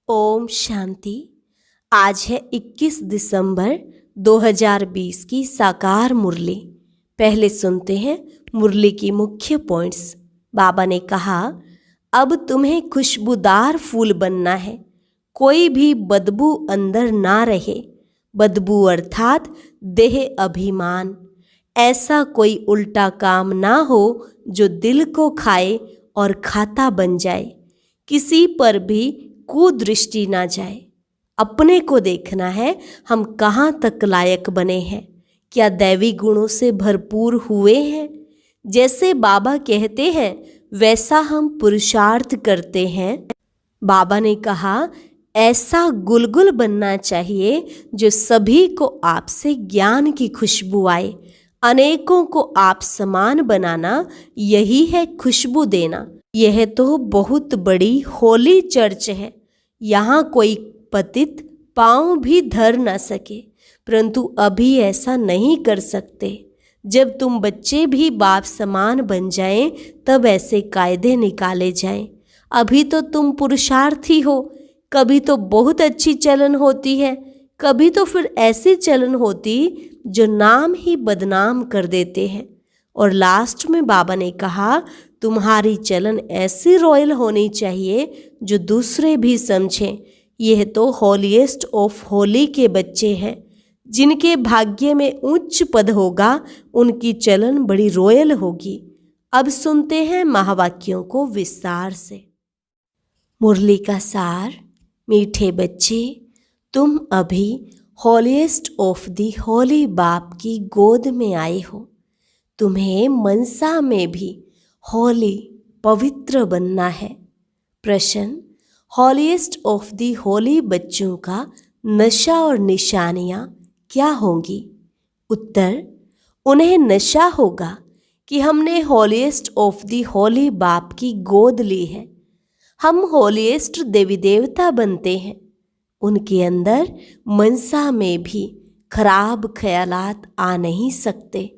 ओम शांति। आज है 21 दिसंबर 2020 की साकार मुरली। पहले सुनते हैं मुरली की मुख्य पॉइंट्स। बाबा ने कहा, अब तुम्हें खुशबूदार फूल बनना है, कोई भी बदबू अंदर ना रहे। बदबू अर्थात देह अभिमान। ऐसा कोई उल्टा काम ना हो जो दिल को खाए और खाता बन जाए। किसी पर भी कुदृष्टि ना जाए। अपने को देखना है, हम कहाँ तक लायक बने हैं, क्या दैवी गुणों से भरपूर हुए हैं। जैसे बाबा कहते हैं वैसा हम पुरुषार्थ करते हैं। बाबा ने कहा, ऐसा गुलगुल बनना चाहिए जो सभी को आपसे ज्ञान की खुशबू आए। अनेकों को आप समान बनाना, यही है खुशबू देना। यह तो बहुत बड़ी होली चर्च है। यहाँ कोई पतित पांव भी धर न सके, परंतु अभी ऐसा नहीं कर सकते। जब तुम बच्चे भी बाप समान बन जाएं, तब ऐसे कायदे निकाले जाएं। अभी तो तुम पुरुषार्थी हो। कभी तो बहुत अच्छी चलन होती है, कभी तो फिर ऐसी चलन होती जो नाम ही बदनाम कर देते हैं। और लास्ट में बाबा ने कहा, तुम्हारी चलन ऐसी रॉयल होनी चाहिए जो दूसरे भी समझें। यह तो होलीएस्ट ऑफ होली के बच्चे हैं, जिनके भाग्य में उच्च पद होगा, उनकी चलन बड़ी रॉयल होगी। अब सुनते हैं महावाक्यों को विस्तार से। मुरली का सार। मीठे बच्चे, तुम अभी होलीएस्ट ऑफ दी होली बाप की गोद में आए हो। तुम्हें मनसा में भी होली पवित्र बनना है। प्रश्न, होलीएस्ट ऑफ दी होली बच्चों का नशा और निशानियाँ क्या होंगी? उत्तर, उन्हें नशा होगा कि हमने होलीएस्ट ऑफ दी होली बाप की गोद ली है। हम होलीएस्ट देवी देवता बनते हैं। उनके अंदर मनसा में भी खराब ख्यालात आ नहीं सकते।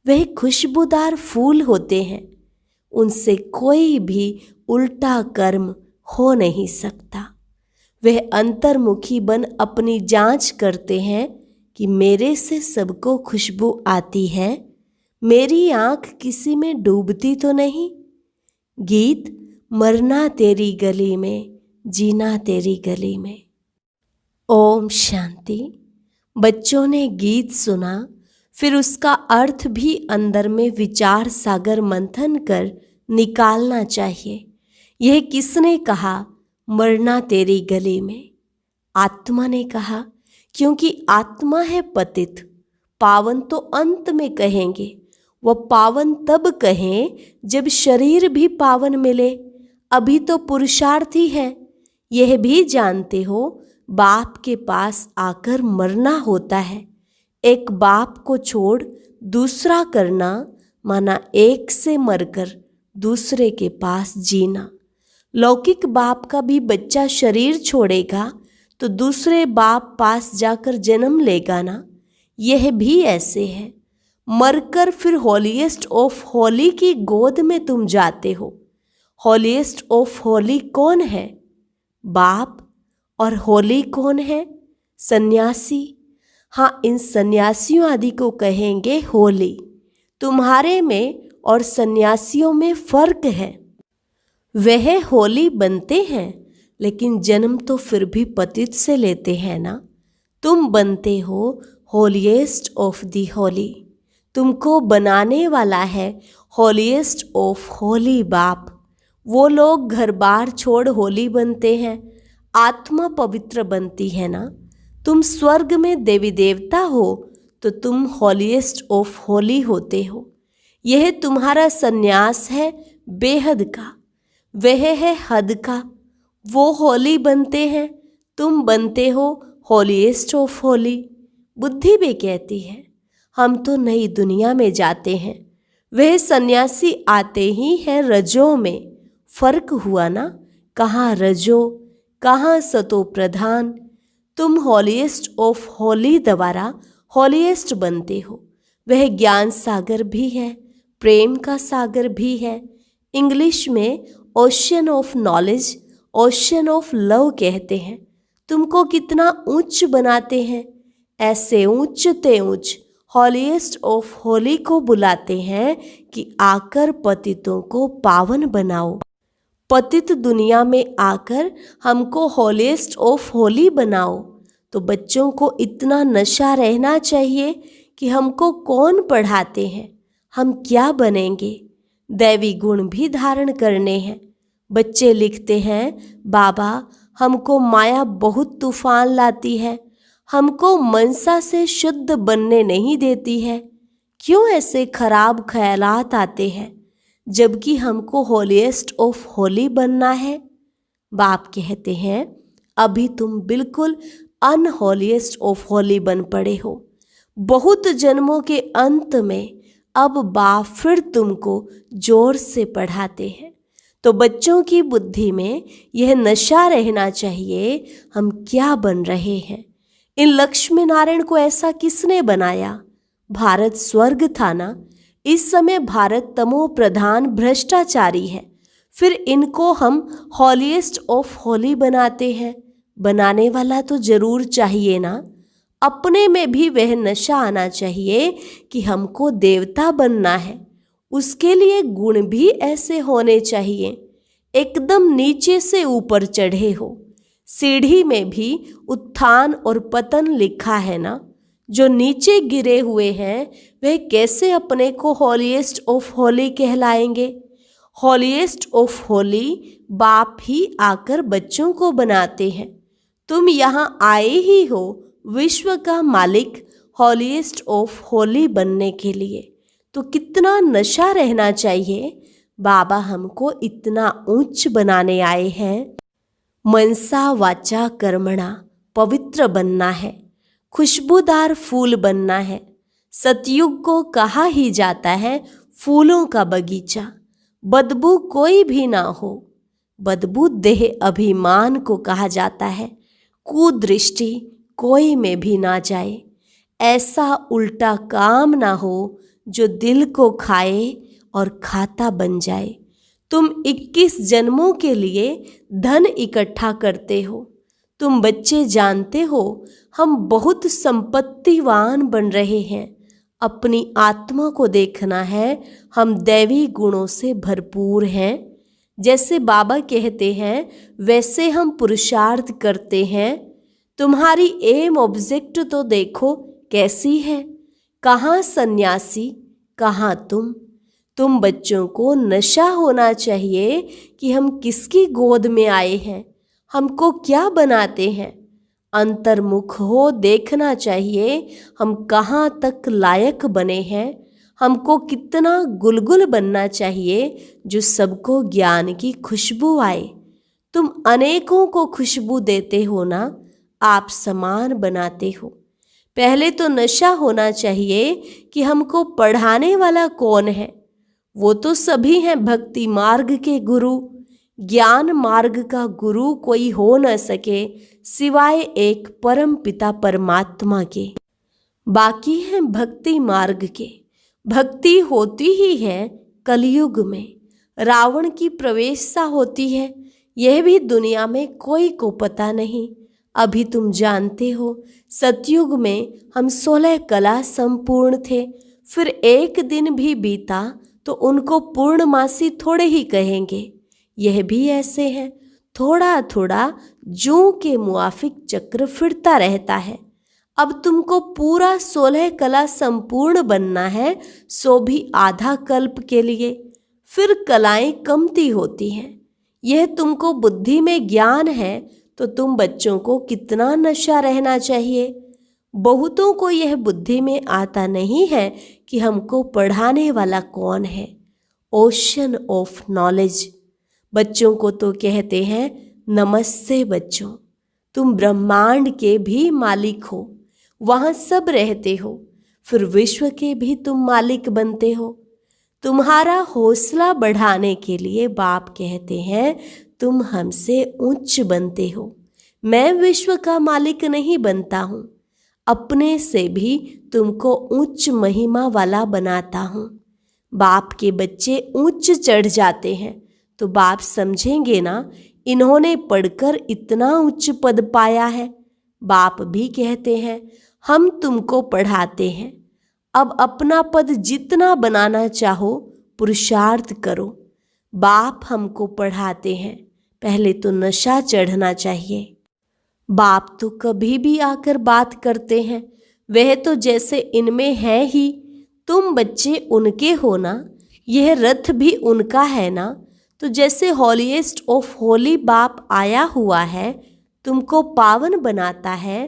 वह खुशबूदार फूल होते हैं, उनसे कोई भी उल्टा कर्म हो नहीं सकता। वह अंतर्मुखी बन अपनी जांच करते हैं कि मेरे से सबको खुशबू आती है, मेरी आंख किसी में डूबती तो नहीं। गीत, मरना तेरी गली में, जीना तेरी गली में। ओम शांति। बच्चों ने गीत सुना, फिर उसका अर्थ भी अंदर में विचार सागर मंथन कर निकालना चाहिए। यह किसने कहा, मरना तेरी गली में? आत्मा ने कहा, क्योंकि आत्मा है पतित। पावन तो अंत में कहेंगे। वह पावन तब कहें जब शरीर भी पावन मिले। अभी तो पुरुषार्थी है। यह भी जानते हो, बाप के पास आकर मरना होता है। एक बाप को छोड़ दूसरा करना माना एक से मरकर दूसरे के पास जीना। लौकिक बाप का भी बच्चा शरीर छोड़ेगा तो दूसरे बाप पास जाकर जन्म लेगा ना। यह भी ऐसे है। मरकर फिर होलीएस्ट ऑफ होली की गोद में तुम जाते हो। होलीएस्ट ऑफ होली कौन है? बाप। और होली कौन है? सन्यासी। हाँ, इन सन्यासियों आदि को कहेंगे होली। तुम्हारे में और सन्यासियों में फर्क है। वह होली बनते हैं, लेकिन जन्म तो फिर भी पतित से लेते हैं ना। तुम बनते हो होलीएस्ट ऑफ दी होली। तुमको बनाने वाला है होलीएस्ट ऑफ होली बाप। वो लोग घर बार छोड़ होली बनते हैं, आत्मा पवित्र बनती है ना। तुम स्वर्ग में देवी देवता हो तो तुम होलीएस्ट ऑफ होली होते हो। यह तुम्हारा सन्यास है बेहद का, वह है हद का। वो होली बनते हैं, तुम बनते हो होलीएस्ट ऑफ होली। बुद्धि भी कहती है हम तो नई दुनिया में जाते हैं। वह सन्यासी आते ही हैं रजो में। फर्क हुआ ना, कहाँ रजो कहाँ सतो प्रधान। तुम होलीएस्ट ऑफ होली द्वारा होलीएस्ट बनते हो। वह ज्ञान सागर भी है, प्रेम का सागर भी है। इंग्लिश में ocean of knowledge ocean of love कहते हैं। तुमको कितना ऊंच बनाते हैं। ऐसे ऊंच ते ऊंच हॉलीएस्ट ऑफ होली को बुलाते हैं कि आकर पतितों को पावन बनाओ। पतित दुनिया में आकर हमको हॉलीएस्ट ऑफ होली बनाओ। तो बच्चों को इतना नशा रहना चाहिए कि हमको कौन पढ़ाते हैं, हम क्या बनेंगे। दैवी गुण भी धारण करने हैं। बच्चे लिखते हैं, बाबा हमको माया बहुत तूफान लाती है, हमको मनसा से शुद्ध बनने नहीं देती है। क्यों ऐसे खराब ख्यालात आते हैं जबकि हमको हॉलीएस्ट ऑफ होली बनना है। बाप कहते हैं, अभी तुम बिल्कुल अनहॉलीएस्ट ऑफ होली बन पड़े हो। बहुत जन्मों के अंत में अब बाप फिर तुमको जोर से पढ़ाते हैं। तो बच्चों की बुद्धि में यह नशा रहना चाहिए, हम क्या बन रहे हैं। इन लक्ष्मी नारायण को ऐसा किसने बनाया। भारत स्वर्ग था ना। इस समय भारत तमो प्रधान भ्रष्टाचारी है, फिर इनको हम हॉलीएस्ट ऑफ होली बनाते हैं। बनाने वाला तो जरूर चाहिए ना। अपने में भी वह नशा आना चाहिए कि हमको देवता बनना है। उसके लिए गुण भी ऐसे होने चाहिए, एकदम नीचे से ऊपर चढ़े हो। सीढ़ी में भी उत्थान और पतन लिखा है ना। जो नीचे गिरे हुए हैं वह कैसे अपने को हॉलीएस्ट ऑफ होली कहलाएंगे। हॉलीएस्ट ऑफ होली बाप ही आकर बच्चों को बनाते हैं। तुम यहाँ आए ही हो विश्व का मालिक हॉलीएस्ट ऑफ होली बनने के लिए। तो कितना नशा रहना चाहिए। बाबा हमको इतना ऊंच बनाने आए हैं। मनसा वाचा कर्मणा पवित्र बनना है, खुशबूदार फूल बनना है। सतयुग को कहा ही जाता है फूलों का बगीचा। बदबू कोई भी ना हो। बदबू देह अभिमान को कहा जाता है। कुदृष्टि कोई में भी ना जाए। ऐसा उल्टा काम ना हो जो दिल को खाए और खाता बन जाए। तुम 21 जन्मों के लिए धन इकट्ठा करते हो। तुम बच्चे जानते हो हम बहुत संपत्तिवान बन रहे हैं। अपनी आत्मा को देखना है, हम दैवी गुणों से भरपूर हैं। जैसे बाबा कहते हैं वैसे हम पुरुषार्थ करते हैं। तुम्हारी एम ऑब्जेक्ट तो देखो कैसी है। कहाँ सन्यासी, कहाँ तुम बच्चों को नशा होना चाहिए कि हम किसकी गोद में आए हैं, हमको क्या बनाते हैं। अंतर्मुख हो देखना चाहिए हम कहाँ तक लायक बने हैं। हमको कितना गुलगुल बनना चाहिए जो सबको ज्ञान की खुशबू आए। तुम अनेकों को खुशबू देते हो ना, आप समान बनाते हो। पहले तो नशा होना चाहिए कि हमको पढ़ाने वाला कौन है। वो तो सभी हैं भक्ति मार्ग के गुरु। ज्ञान मार्ग का गुरु कोई हो न सके सिवाय एक परम पिता परमात्मा के। बाकी हैं भक्ति मार्ग के। भक्ति होती ही है कलयुग में। रावण की प्रवेशता होती है, यह भी दुनिया में कोई को पता नहीं। अभी तुम जानते हो सतयुग में हम 16 कला संपूर्ण थे। फिर एक दिन भी बीता तो उनको पूर्णमासी थोड़े ही कहेंगे। यह भी ऐसे है, थोड़ा थोड़ा जूं के मुआफिक चक्र फिरता रहता है। अब तुमको पूरा 16 कला संपूर्ण बनना है, सो भी आधा कल्प के लिए। फिर कलाएं कमती होती हैं। यह तुमको बुद्धि में ज्ञान है तो तुम बच्चों को कितना नशा रहना चाहिए। बहुतों को यह बुद्धि में आता नहीं है कि हमको पढ़ाने वाला कौन है। Ocean of knowledge. बच्चों को तो कहते हैं नमस्ते बच्चों, तुम ब्रह्मांड के भी मालिक हो, वहाँ सब रहते हो। फिर विश्व के भी तुम मालिक बनते हो। तुम्हारा हौसला बढ़ाने के लिए बाप कहते हैं तुम हमसे उच्च बनते हो। मैं विश्व का मालिक नहीं बनता हूँ, अपने से भी तुमको उच्च महिमा वाला बनाता हूँ। बाप के बच्चे ऊंच चढ़ जाते हैं तो बाप समझेंगे ना इन्होंने पढ़कर इतना उच्च पद पाया है। बाप भी कहते हैं हम तुमको पढ़ाते हैं, अब अपना पद जितना बनाना चाहो पुरुषार्थ करो। बाप हमको पढ़ाते हैं, पहले तो नशा चढ़ना चाहिए। बाप तो कभी भी आकर बात करते हैं, वह तो जैसे इनमें है ही, तुम बच्चे उनके हो ना, यह रथ भी उनका है ना। तो जैसे हॉलीएस्ट ऑफ होली बाप आया हुआ है, तुमको पावन बनाता है,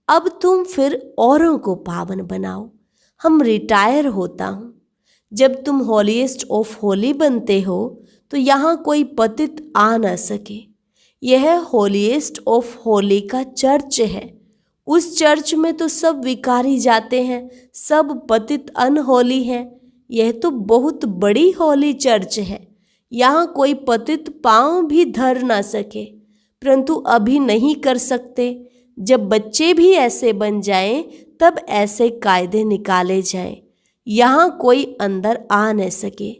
अब तुम फिर औरों को पावन बनाओ। हम रिटायर होता हूँ। जब तुम हॉलीएस्ट ऑफ होली बनते हो तो यहाँ कोई पतित आ न सके। यह हॉलीएस्ट ऑफ होली का चर्च है। उस चर्च में तो सब विकारी जाते हैं, सब पतित अनहोली हैं। यह तो बहुत बड़ी होली चर्च है, यहाँ कोई पतित पांव भी धर ना सके। परंतु अभी नहीं कर सकते। जब बच्चे भी ऐसे बन जाएं, तब ऐसे कायदे निकाले जाएं, यहाँ कोई अंदर आ न सके।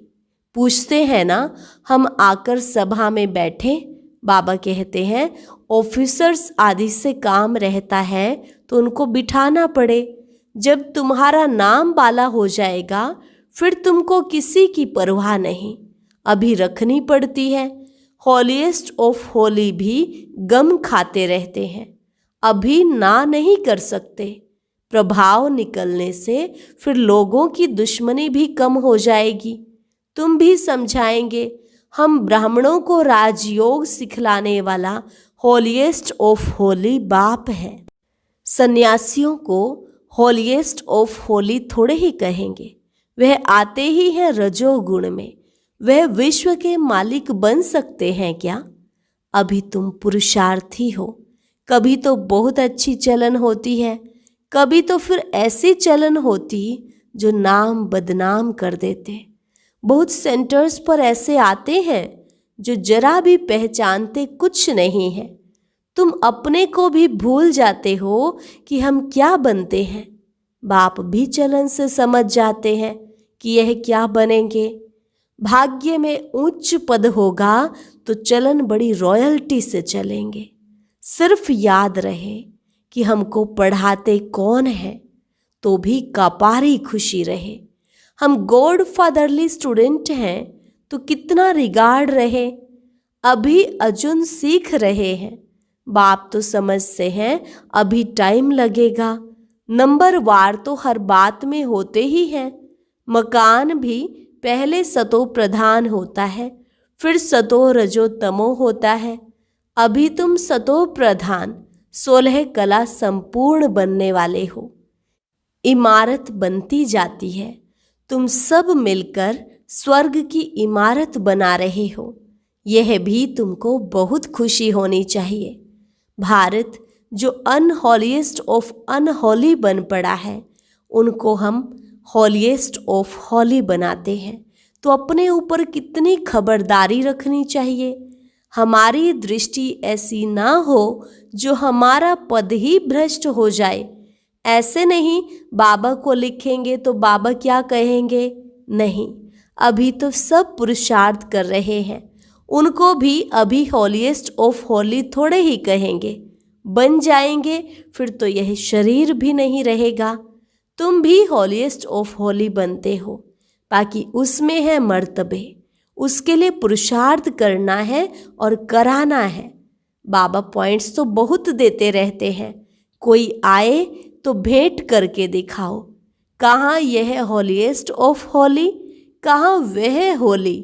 पूछते हैं ना, हम आकर सभा में बैठे, बाबा कहते हैं ऑफिसर्स आदि से काम रहता है तो उनको बिठाना पड़े। जब तुम्हारा नाम बाला हो जाएगा फिर तुमको किसी की परवाह नहीं, अभी रखनी पड़ती है। हॉलीएस्ट ऑफ होली भी गम खाते रहते हैं, अभी ना नहीं कर सकते। प्रभाव निकलने से फिर लोगों की दुश्मनी भी कम हो जाएगी। तुम भी समझाएंगे। हम ब्राह्मणों को राजयोग सिखलाने वाला हॉलीएस्ट ऑफ होली बाप है। सन्यासियों को हॉलीएस्ट ऑफ होली थोड़े ही कहेंगे, वह आते ही हैं रजोगुण में। वह विश्व के मालिक बन सकते हैं क्या? अभी तुम पुरुषार्थी हो। कभी तो बहुत अच्छी चलन होती है, कभी तो फिर ऐसी चलन होती जो नाम बदनाम कर देते। बहुत सेंटर्स पर ऐसे आते हैं जो जरा भी पहचानते कुछ नहीं है। तुम अपने को भी भूल जाते हो कि हम क्या बनते हैं। बाप भी चलन से समझ जाते हैं कि यह क्या बनेंगे। भाग्य में उच्च पद होगा तो चलन बड़ी रॉयल्टी से चलेंगे। सिर्फ याद रहे कि हमको पढ़ाते कौन है, तो भी कपारी खुशी रहे। हम गॉड फादरली स्टूडेंट हैं तो कितना रिगार्ड रहे। अभी अर्जुन सीख रहे हैं, बाप तो समझते हैं अभी टाइम लगेगा। नंबर वार तो हर बात में होते ही हैं। मकान भी पहले सतो प्रधान होता है, फिर सतो रजो तमो होता है। अभी तुम सतो प्रधान 16 कला संपूर्ण बनने वाले हो। इमारत बनती जाती है, तुम सब मिलकर स्वर्ग की इमारत बना रहे हो। यह भी तुमको बहुत खुशी होनी चाहिए। भारत जो अनहॉलीएस्ट ऑफ अनहोली बन पड़ा है, उनको हम हॉलीएस्ट ऑफ होली बनाते हैं। तो अपने ऊपर कितनी खबरदारी रखनी चाहिए। हमारी दृष्टि ऐसी ना हो जो हमारा पद ही भ्रष्ट हो जाए। ऐसे नहीं बाबा को लिखेंगे तो बाबा क्या कहेंगे, नहीं। अभी तो सब पुरुषार्थ कर रहे हैं, उनको भी अभी हॉलीएस्ट ऑफ होली थोड़े ही कहेंगे। बन जाएंगे फिर तो यह शरीर भी नहीं रहेगा। तुम भी हॉलीएस्ट ऑफ होली बनते हो, बाकी उसमें है मर्तबे, उसके लिए पुरुषार्थ करना है और कराना है। बाबा पॉइंट्स तो बहुत देते रहते हैं, कोई आए तो भेंट करके दिखाओ। कहाँ यह हॉलीएस्ट ऑफ होली, कहाँ वह होली।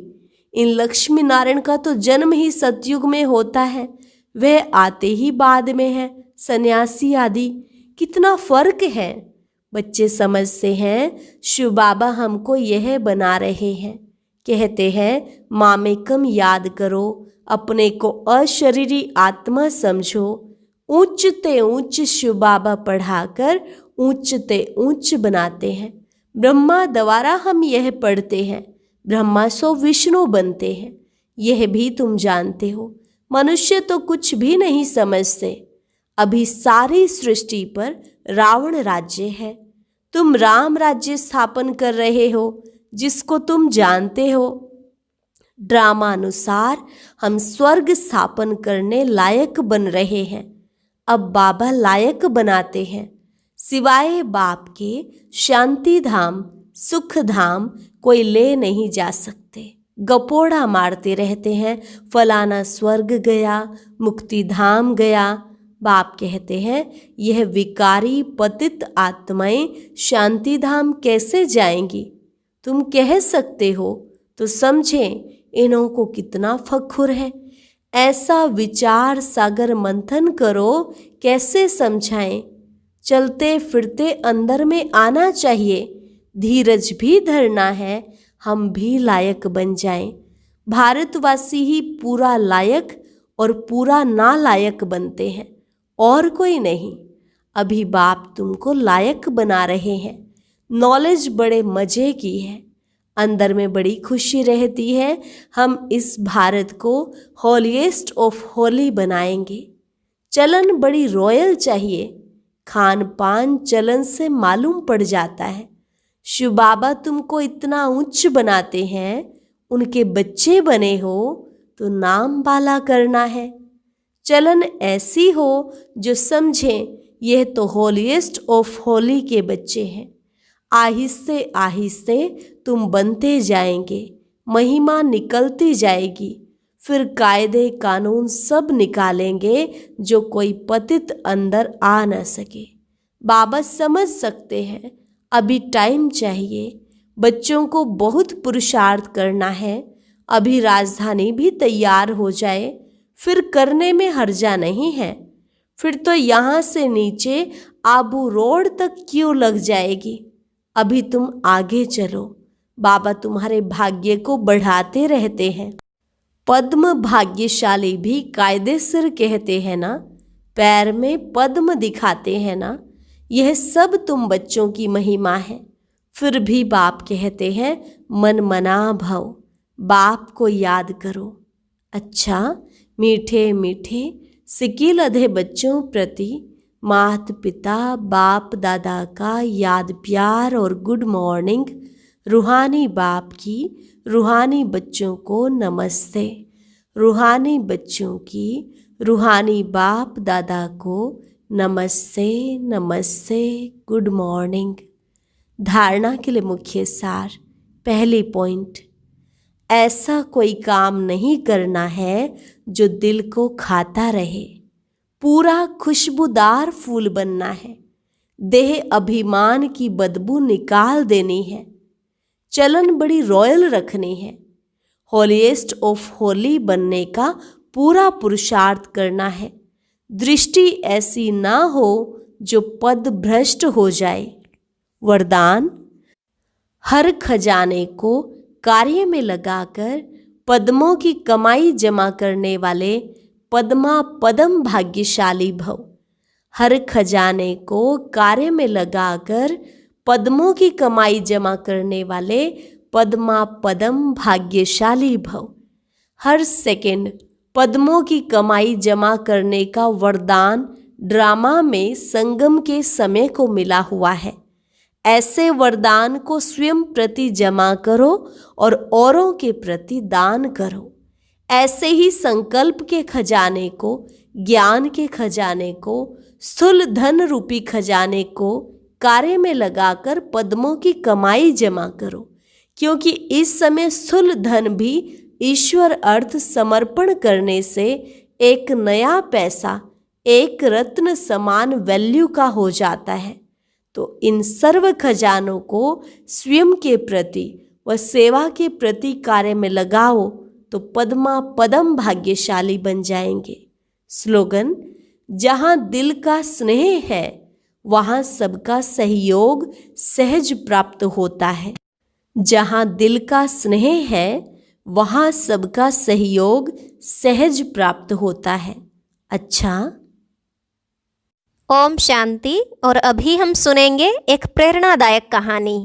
इन लक्ष्मी नारायण का तो जन्म ही सतयुग में होता है, वह आते ही बाद में है। सन्यासी आदि कितना फर्क है। बच्चे समझते हैं शिव बाबा हमको यह बना रहे हैं। कहते हैं मामेकम याद करो, अपने को अशरीरी आत्मा समझो। उच्च ते उच्च शिव बाबा पढ़ाकर उच्च ते उच्च बनाते हैं। ब्रह्मा द्वारा हम यह पढ़ते हैं, ब्रह्मा सो विष्णु बनते हैं। यह भी तुम जानते हो। मनुष्य तो कुछ भी नहीं समझते। अभी सारी सृष्टि पर रावण राज्य है, तुम राम राज्य स्थापन कर रहे हो, जिसको तुम जानते हो। ड्रामानुसार हम स्वर्ग स्थापन करने लायक बन रहे हैं। अब बाबा लायक बनाते हैं। सिवाय बाप के शांति धाम, सुख धाम कोई ले नहीं जा सकते। गपोड़ा मारते रहते हैं, फलाना स्वर्ग गया, मुक्ति धाम गया। बाप कहते हैं यह विकारी पतित आत्माएं शांति धाम कैसे जाएंगी? तुम कह सकते हो तो समझें इन्हों को कितना फखुर है। ऐसा विचार सागर मंथन करो, कैसे समझाएं? चलते फिरते अंदर में आना चाहिए, धीरज भी धरना है, हम भी लायक बन जाएं। भारतवासी ही पूरा लायक और पूरा नालायक बनते हैं, और कोई नहीं। अभी बाप तुमको लायक बना रहे हैं। नॉलेज बड़े मजे की है, अंदर में बड़ी खुशी रहती है। हम इस भारत को हॉलीएस्ट ऑफ होली बनाएंगे। चलन बड़ी रॉयल चाहिए, खान पान चलन से मालूम पड़ जाता है। शिव बाबा तुमको इतना उच्च बनाते हैं, उनके बच्चे बने हो तो नाम बाला करना है। चलन ऐसी हो जो समझें यह तो हॉलीएस्ट ऑफ होली के बच्चे हैं। आहिस्ते आहिस्ते तुम बनते जाएंगे, महिमा निकलती जाएगी। फिर कायदे कानून सब निकालेंगे जो कोई पतित अंदर आ न सके। बाबा समझ सकते हैं अभी टाइम चाहिए, बच्चों को बहुत पुरुषार्थ करना है। अभी राजधानी भी तैयार हो जाए, फिर करने में हर्जा नहीं है। फिर तो यहाँ से नीचे आबू रोड तक क्यों लग जाएगी। अभी तुम आगे चलो, बाबा तुम्हारे भाग्य को बढ़ाते रहते हैं। पद्म भाग्यशाली भी कायदेसर कहते हैं ना, पैर में पद्म दिखाते हैं ना, यह सब तुम बच्चों की महिमा है। फिर भी बाप कहते हैं मन मना भव, बाप को याद करो। अच्छा, मीठे मीठे सिकिल अधे बच्चों प्रति माता पिता बाप दादा का याद प्यार और गुड मॉर्निंग। रूहानी बाप की रूहानी बच्चों को नमस्ते। रूहानी बच्चों की रूहानी बाप दादा को नमस्ते नमस्ते, गुड मॉर्निंग। धारणा के लिए मुख्य सार। पहली पॉइंट, ऐसा कोई काम नहीं करना है जो दिल को खाता रहे। पूरा खुशबूदार फूल बनना है। देह अभिमान की बदबू निकाल देनी है। चलन बड़ी रॉयल रखनी है। हॉलीएस्ट ऑफ होली बनने का पूरा पुरुषार्थ करना है। दृष्टि ऐसी ना हो जो पद भ्रष्ट हो जाए। वरदान, हर खजाने को कार्य में लगाकर पद्मों की कमाई जमा करने वाले पद्मा पदम भाग्यशाली भव। हर खजाने को कार्य में लगाकर पद्मों की कमाई जमा करने वाले पद्मा पदम भाग्यशाली भव। हर सेकंड पद्मों की कमाई जमा करने का वरदान ड्रामा में संगम के समय को मिला हुआ है। ऐसे वरदान को स्वयं प्रति जमा करो और औरों के प्रति दान करो। ऐसे ही संकल्प के खजाने को, ज्ञान के खजाने को, स्थूल धन रूपी खजाने को कार्य में लगाकर पद्मों की कमाई जमा करो, क्योंकि इस समय स्थूल धन भी ईश्वर अर्थ समर्पण करने से एक नया पैसा एक रत्न समान वैल्यू का हो जाता है। तो इन सर्व खजानों को स्वयं के प्रति व सेवा के प्रति कार्य में लगाओ तो पद्मा पदम भाग्यशाली बन जाएंगे। स्लोगन, जहाँ दिल का स्नेह है वहाँ सबका सहयोग सहज प्राप्त होता है। जहाँ दिल का स्नेह है वहाँ सबका सहयोग सहज प्राप्त होता है। अच्छा, ओम शांति। और अभी हम सुनेंगे एक प्रेरणादायक कहानी।